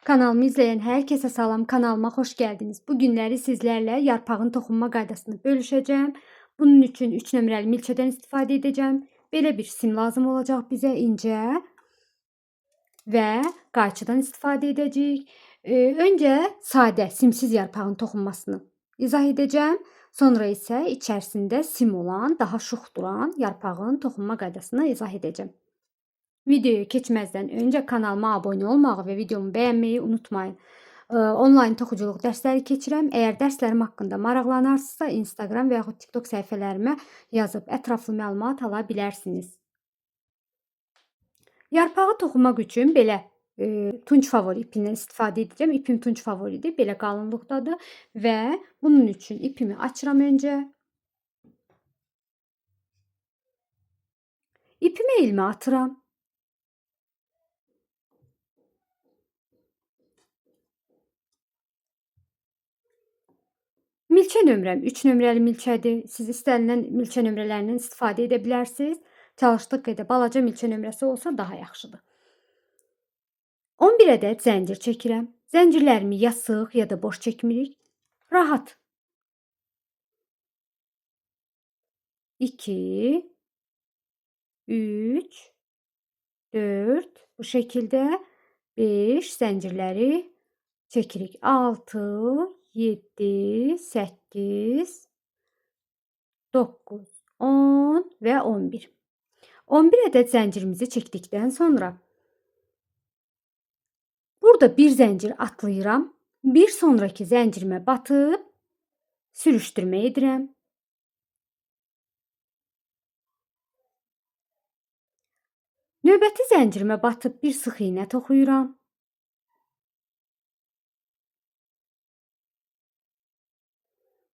Kanalımı izleyen herkese salam, kanalıma hoş geldiniz. Bu günləri sizlerle yarpağın toxunma qaydasını bölüşeceğim. Bunun için 3 nömrəli milçədən istifadə edeceğim. Belə bir sim lazım olacaq bizə incə və qayçıdan istifadə edəcəyik. Öncə sadə, simsiz yarpağın toxunmasını izah edeceğim. Sonra isə içərisində sim olan, daha şux duran yarpağın toxunma qaydasını izah edeceğim. Videoya keçməzdən öncə kanalıma abunə olmağı və videomu bəyənməyi unutmayın. Onlayn toxuculuq dərsləri keçirəm. Əgər dərslərim haqqında maraqlanarsınızsa, Instagram və yaxud TikTok səhifələrimə yazıb ətraflı məlumat ala bilərsiniz. Yarpağı toxumaq üçün belə tunç favori ipindən istifadə edəcəm. İpim tunç favoridir, belə qalınlıqdadır və bunun üçün ipimi açıram öncə. İpimi elimə atıram. Milçə nömrəm 3 nömrəli milçədir. Siz istənilən milçə nömrələrindən istifadə edə bilərsiniz. Çalışdıq qədər balaca milçə nömrəsi olsa daha yaxşıdır. 11 ədəd zəncir çəkirəm. Zəncirlərimi ya sıx ya da boş çəkmirik. Rahat. 2 3 4 bu şəkildə 5 zəncirləri çəkirik. 6 7 8 9 10 və 11. 11 ədəd zəncirimizi çəkdikdən sonra burada bir zəncir atlayıram. Bir sonraki zəncirimə batıb sürüşdürmə edirəm. Növbəti zəncirimə batıb bir sıx iynə toxuyuram.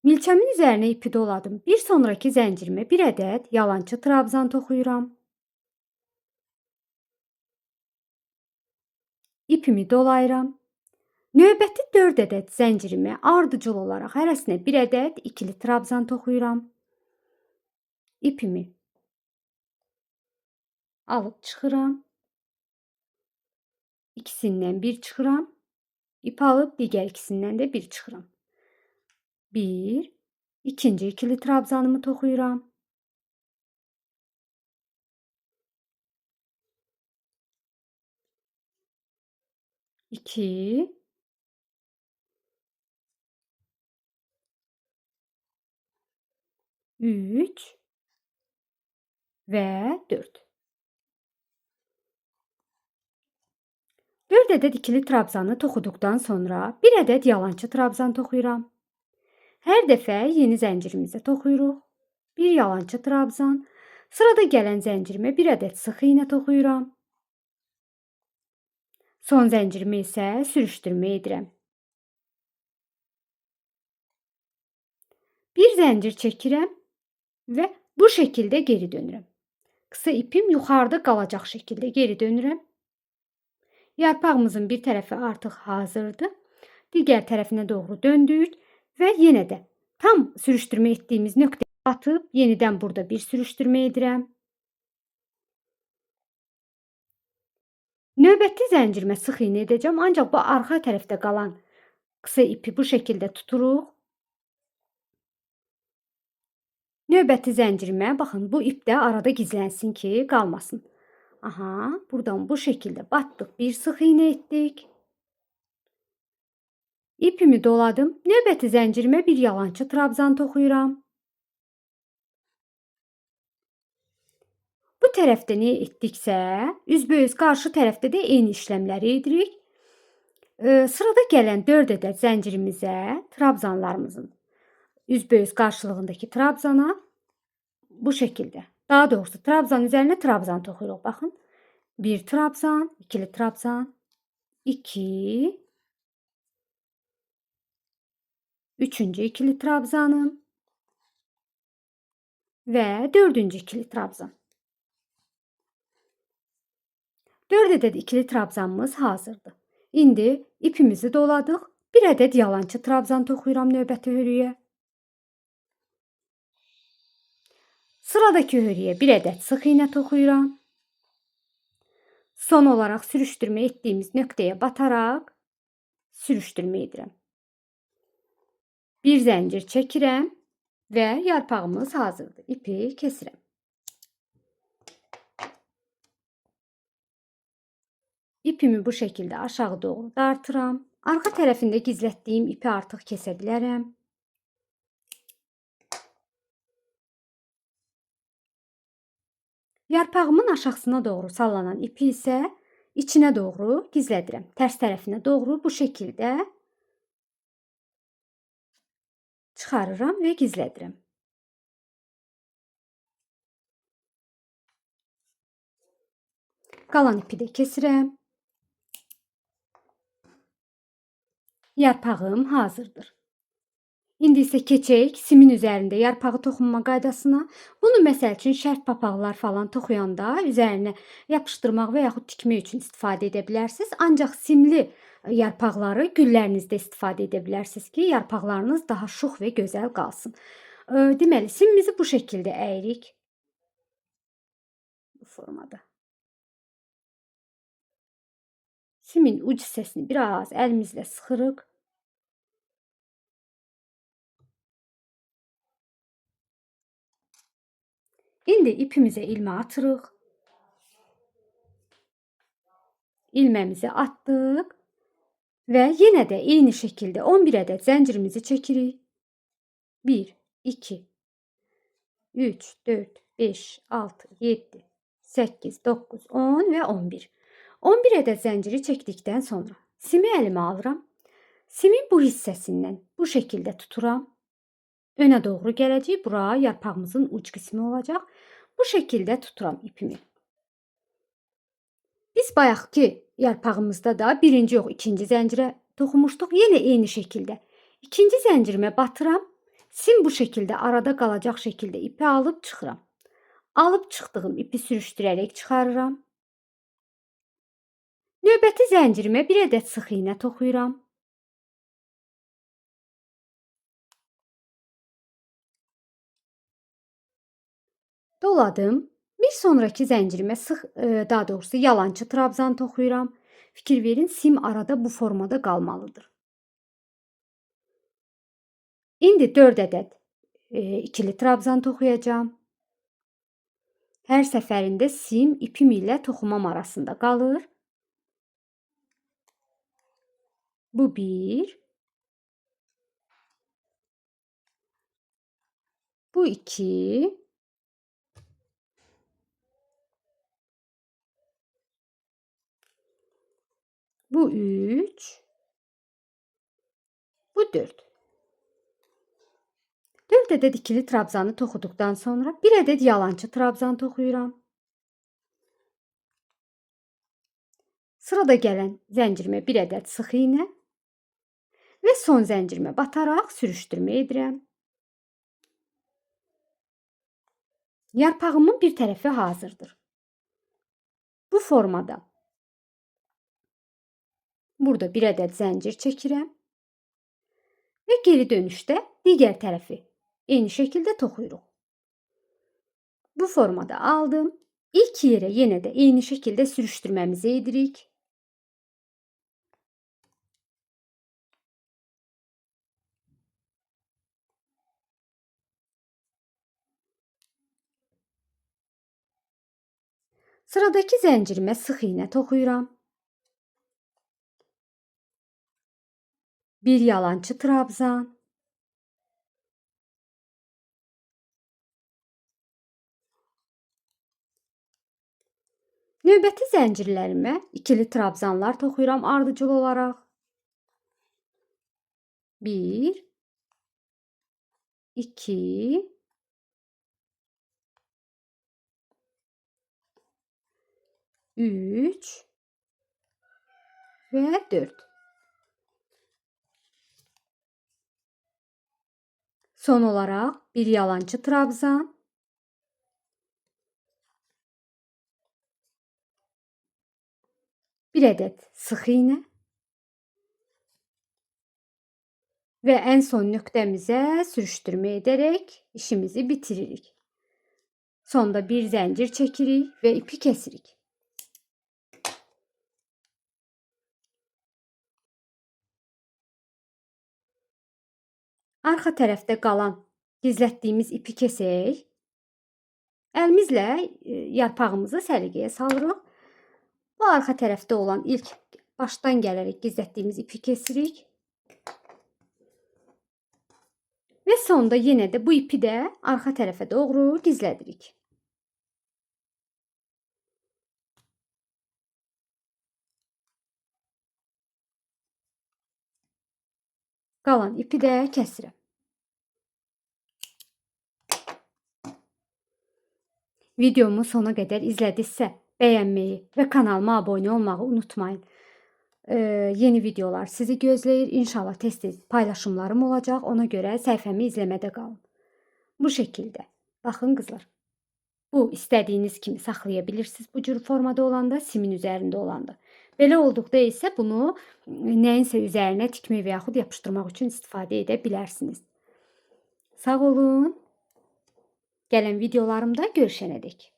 Milçəmin üzərinə ipi doladım. Bir sonraki zəncirimə bir ədəd yalançı trabzan toxuyuram. İpimi dolayıram. Növbəti 4 ədəd zəncirimi ardıcıl olaraq hərəsinə bir ədəd ikili trabzan toxuyuram. İpimi alıb çıxıram. İkisindən bir çıxıram. İp alıb digər ikisindən də bir çıxıram. 1 ikinci ikili trabzanımı toxuyuram. 2 3 və 4. 4 ədəd ikili trabzanı toxuduqdan sonra bir ədəd yalançı trabzan toxuyuram. Hər dəfə yeni zəncirimizə toxuyuruq. Bir yalançı trabzan. Sırada gələn zəncirimə bir ədəd sıx iynə toxuyuram. Son zəncirimi isə sürüşdürmə edirəm. Bir zəncir çəkirəm və bu şəkildə geri dönürəm. Qısa ipim yuxarıda qalacaq şəkildə geri dönürəm. Yarpağımızın bir tərəfi artıq hazırdır. Digər tərəfinə doğru döndük və yenə də tam sürüşdürmə etdiyimiz nöqtəyə batıb yenidən burada bir sürüşdürmə edirəm. Növbəti zəncirimə sıx iynə edəcəm, ancaq bu arxa tərəfdə qalan qısa ipi bu şəkildə tuturuq. Növbəti zəncirimə baxın, bu ip də arada gizlənsin ki, qalmasın. Aha, buradan bu şəkildə batdıq, bir sıx iynə etdik. İpimi doladım. Növbəti zəncirimə bir yalançı trabzan toxuyuram. Bu tərəfdə nə etdiksə, üzbəüz qarşı tərəfdə də eyni işləmləri edirik. Sırada gələn 4 ədəd zəncirimizə trabzanlarımızın üzbəüz qarşılığındakı trabzana bu şəkildə. Daha doğrusu trabzan üzərinə trabzan toxuyuruq. Baxın. 1 trabzan, ikili trabzan, 2 üçüncü ikili trabzanım və dördüncü ikili trabzan. 4 ədəd ikili trabzanımız hazırdır. İndi ipimizi doladıq. Bir ədəd yalançı trabzan toxuyuram növbəti hörüyə. Sıradakı hörüyə bir ədəd sıx iynə toxuyuram. Son olaraq sürüşdürmə etdiyimiz nöqtəyə bataraq sürüşdürmə edirəm. Bir zəncir çəkirəm və yarpağımız hazırdır. İpi kəsirəm. İpimi bu şəkildə aşağı doğru dartıram. Arxa tərəfində gizlətdiyim ipi artıq kəsə bilərəm. Yarpağımın aşağısına doğru sallanan ipi isə içinə doğru gizlədirəm. Tərs tərəfinə doğru bu şəkildə çıxarıram və gizlədirəm. Qalan ipi də kəsirəm. Yarpağım hazırdır. İndi isə keçək simin üzərində yarpağı toxunma qaydasına. Bunu məsəl üçün şərf papaqlar falan toxuyanda üzərinə yapışdırmaq və yaxud tikmək üçün istifadə edə bilərsiniz. Ancaq simli yarpaqları güllərinizdə istifadə edə bilərsiniz ki, yarpaqlarınız daha şux və gözəl qalsın. Deməli, simimizi bu şəkildə əyirik. Bu formada. Simin uc hissəsini biraz əlimizlə sıxırıq. İndi ipimizə ilmə atırıq. İlməmizi atdıq və yenə də eyni şəkildə 11 ədəd zəncirimizi çəkirik. 1, 2, 3, 4, 5, 6, 7, 8, 9, 10 və 11. 11 ədəd zənciri çəkdikdən sonra simi əlimə alıram. Simin bu hissəsindən bu şəkildə tuturam. Önə doğru gələcək. Bura yarpağımızın uc qismi olacaq. Bu şəkildə tuturam ipimi. Biz bayaqki yarpağımızda da birinci yox, ikinci zəncirə toxumuşduq. Yenə eyni şəkildə. İkinci zəncirimə batıram. Sim bu şəkildə arada qalacaq şəkildə ipi alıb çıxıram. Alıb çıxdığım ipi sürüşdürərək çıxarıram. Növbəti zəncirimə bir ədəd sıx iynə toxuyuram. Doladım. Bir sonraki zəncirimə daha doğrusu yalançı trabzan toxuyuram. Fikir verin, sim arada bu formada qalmalıdır. İndi 4 ədəd ikili trabzan toxuyacağam. Hər səfərində sim ipim ilə toxumam arasında qalır. Bu 1. Bu 2. Bu 3. Bu 4. 4 ədəd ikili trabzanı toxuduqdan sonra bir ədəd yalançı trabzan toxuyuram. Sırada gələn zəncirimə bir ədəd sıx iynə və son zəncirimə bataraq sürüşdürmə edirəm. Yarpağımın bir tərəfi hazırdır. Bu formada burada bir ədəd zəncir çəkirəm və geri dönüşdə digər tərəfi eyni şəkildə toxuyuruq. Bu formada aldım. İlk yerə yenə də eyni şəkildə sürüşdürməmizi edirik. Sıradakı zəncirimə sıx iynə toxuyuram. Bir yalançı trabzan. Növbəti zəncirlərimə ikili trabzanlar toxuyuram ardıcıl olaraq. 1, 2, 3 və 4. Son olaraq bir yalançı trabzan. Bir ədəd sıx iynə və ən son nöqtəmizə sürüşdürmə edərək işimizi bitiririk. Sonda bir zəncir çəkirik və ipi kəsirik. Arxa tərəfdə qalan gizlətdiyimiz ipi kəsək. Əlimizlə yarpağımızı səliqəyə salırıq. Bu arxa tərəfdə olan ilk başdan gələrək gizlətdiyimiz ipi kəsirik. Və sonda yenə də bu ipi də arxa tərəfə doğru gizlədirik. Qalan ipi də kəsirəm. Videomu sona qədər izlədinizsə, bəyənməyi və kanalıma abunə olmağı unutmayın. Yeni videolar sizi gözləyir. İnşallah tez-tez paylaşımlarım olacaq. Ona görə səhifəmi izləmədə qalın. Bu şəkildə. Baxın qızlar. Bu istədiyiniz kimi saxlaya bilirsiniz. Bu cür formada olanda, simin üzərində olanda. Belə olduqda isə bunu nəyinsə üzərinə tikmək və yaxud yapışdırmaq üçün istifadə edə bilərsiniz. Sağ olun. Gələn videolarımda görüşənədək.